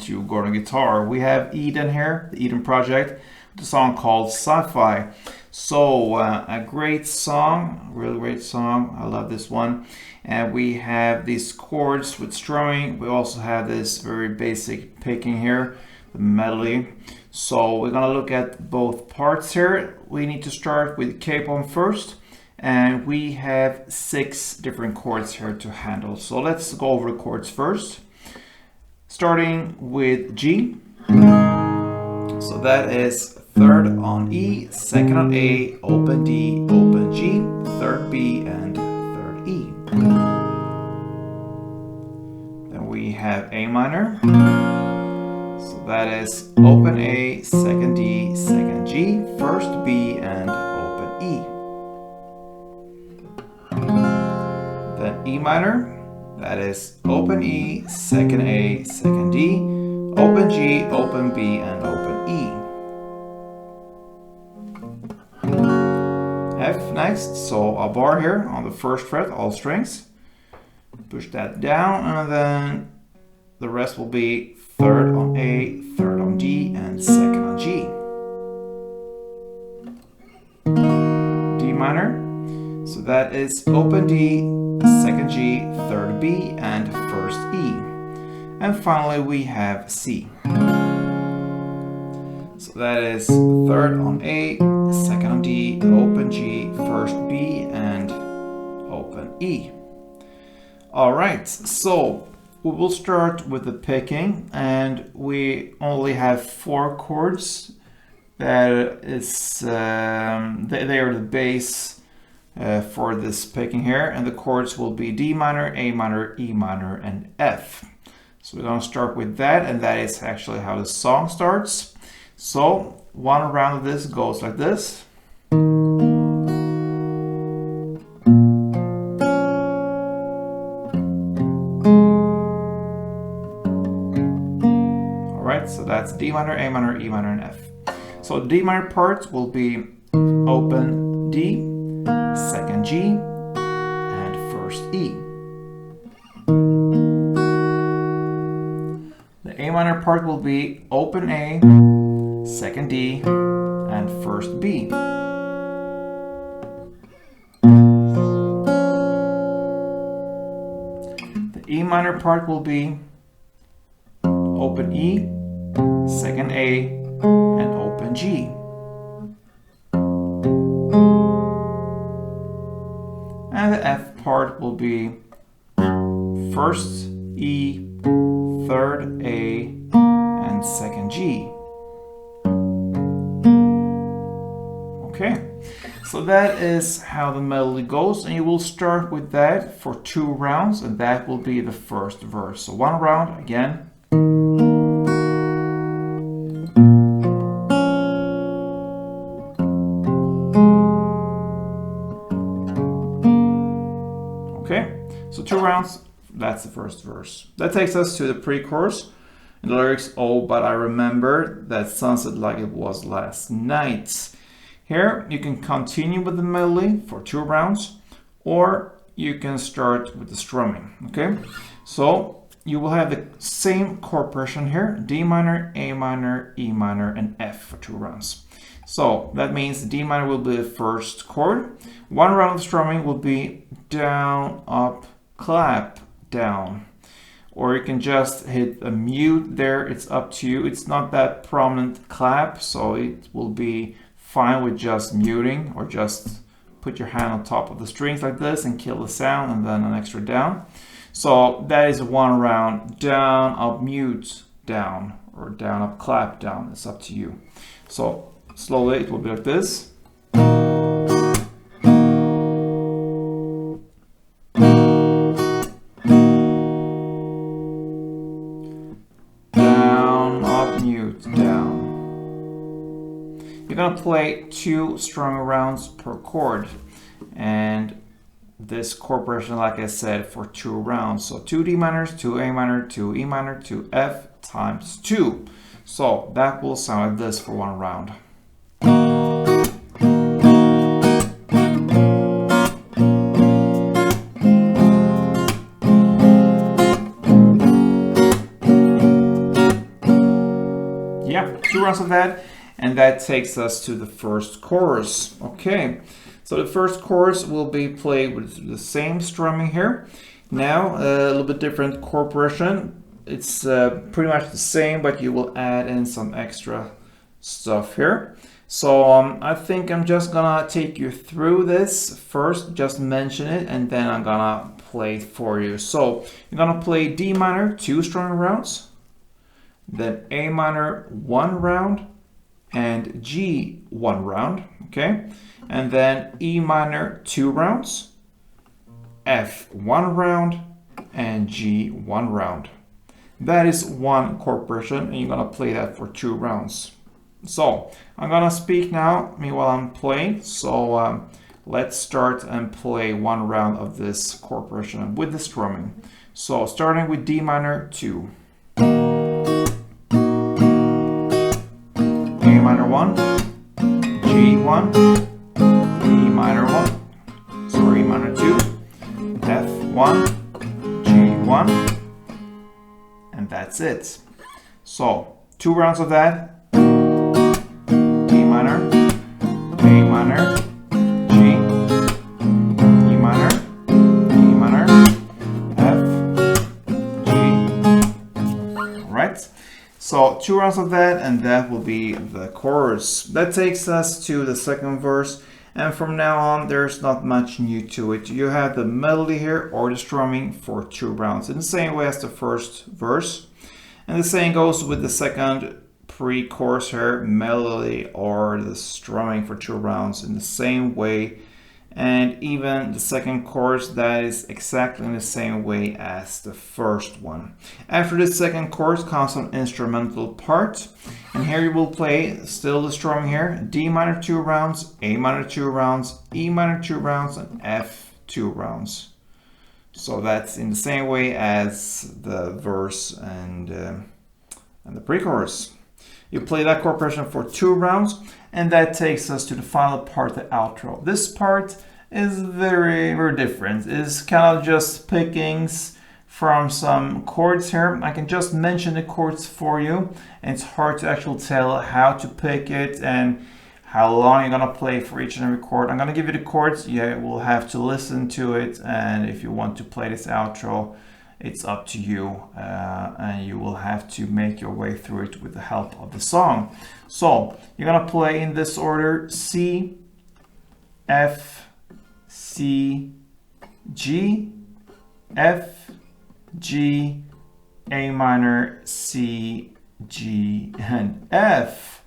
to Gordon Guitar. We have Eden here, the Eden Project, the song called Sci-Fi. So a great song, really great song. I love this one. And we have these chords with strumming. We also have this very basic picking here, the melody. So we're gonna look at both parts here. We need to start with K-pom first. And we have 6 different chords here to handle. So let's go over the chords first. Starting with G. So that is 3rd on E, 2nd on A, open D, open G, 3rd B, and 3rd E. Then we have A minor. So that is open A, 2nd D, 2nd G, 1st B, and open E. Then E minor, that is open E, 2nd A, 2nd D, open G, open B, and open E. F next, so a bar here on the 1st fret, all strings. Push that down, and then the rest will be 3rd on A, 3rd on D, and 2nd on G. D minor, so that is open D, 2nd G, 3rd B, and 1st E. And finally we have C. So that is 3rd on A, 2nd on D, open G, 1st B, and open E. Alright, so we will start with the picking, and we only have 4 chords. That is, they are the base for this picking here, and the chords will be D minor, A minor, E minor, and F. So we're going to start with that, and that is actually how the song starts. So one round of this goes like this. Alright, so that's D minor, A minor, E minor, and F. So the D minor part will be open D, 2nd G, and 1st E. The A minor part will be open A, 2nd D, and 1st B. The E minor part will be open E, 2nd A, and open G. And the F part will be 1st E, 3rd A, and 2nd G. Okay, so that is how the melody goes, and you will start with that for 2 rounds, and that will be the first verse. So 1 round again. Okay, so 2 rounds, that's the first verse. That takes us to the pre-chorus. In the lyrics, oh, but I remember that sunset like it was last night. Here you can continue with the melody for 2 rounds, or you can start with the strumming. Okay, so you will have the same chord progression here: D minor, A minor, E minor, and F for 2 rounds. So that means D minor will be the first chord. 1 round of strumming will be down, up, clap, down. Or you can just hit a mute there, it's up to you. It's not that prominent clap, so it will be fine with just muting, or just put your hand on top of the strings like this and kill the sound, and then an extra down. So that is 1 round: down, up, mute, down, or down, up, clap, down. It's up to you. So slowly it will be like this. Down, up, mute, down. You're gonna play 2 strumming rounds per chord, and this chord progression, like I said, for 2 rounds. So 2 D minors, 2 A minor, 2 E minor, 2 F times 2. So that will sound like this for 1 round. 2 rounds of that, and that takes us to the first chorus. Okay, so the first chorus will be played with the same strumming here. Now, a little bit different chord progression. It's pretty much the same, but you will add in some extra stuff here. So I think I'm just gonna take you through this first, just mention it, and then I'm gonna play it for you. So you're gonna play D minor 2 strumming rounds, then A minor 1 round, and G 1 round, okay? And then E minor 2 rounds, F 1 round, and G 1 round. That is one chord progression, and you're gonna play that for 2 rounds. So I'm gonna speak now meanwhile I'm playing. So let's start and play 1 round of this chord progression with the strumming. So starting with D minor 2, A minor 1, G 1, E minor 1, sorry, E minor 2, F 1, G 1, and that's it. So 2 rounds of that. Minor, A minor, G, E minor, E minor, F, G. Alright, so 2 rounds of that, and that will be the chorus. That takes us to the second verse, and from now on there's not much new to it. You have the melody here or the strumming for 2 rounds in the same way as the first verse, and the same goes with the second pre-chorus here, melody or the strumming for 2 rounds in the same way, and even the second chorus, that is exactly in the same way as the first one. After the second chorus comes an instrumental part, and here you will play still the strumming here, D minor 2 rounds, A minor 2 rounds, E minor 2 rounds, and F 2 rounds. So that's in the same way as the verse and the pre-chorus. You play that chord progression for 2 rounds, and that takes us to the final part, the outro. This part is very, very different. It's kind of just pickings from some chords here. I can just mention the chords for you, and it's hard to actually tell how to pick it and how long you're gonna play for each and every chord. I'm gonna give you the chords. You will have to listen to it, and if you want to play this outro, it's up to you, and you will have to make your way through it with the help of the song. So you're gonna play in this order: C, F, C, G, F, G, A minor, C, G, and F.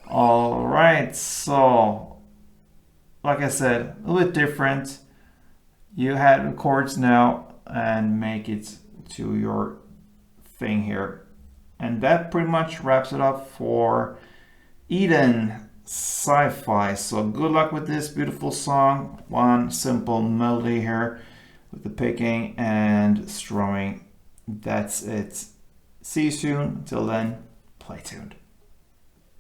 All right, so like I said, a little bit different. You have the chords now, and make it to your thing here. And that pretty much wraps it up for Eden Sci-Fi. So good luck with this beautiful song. One simple melody here with the picking and strumming. That's it. See you soon. Until then, play tuned.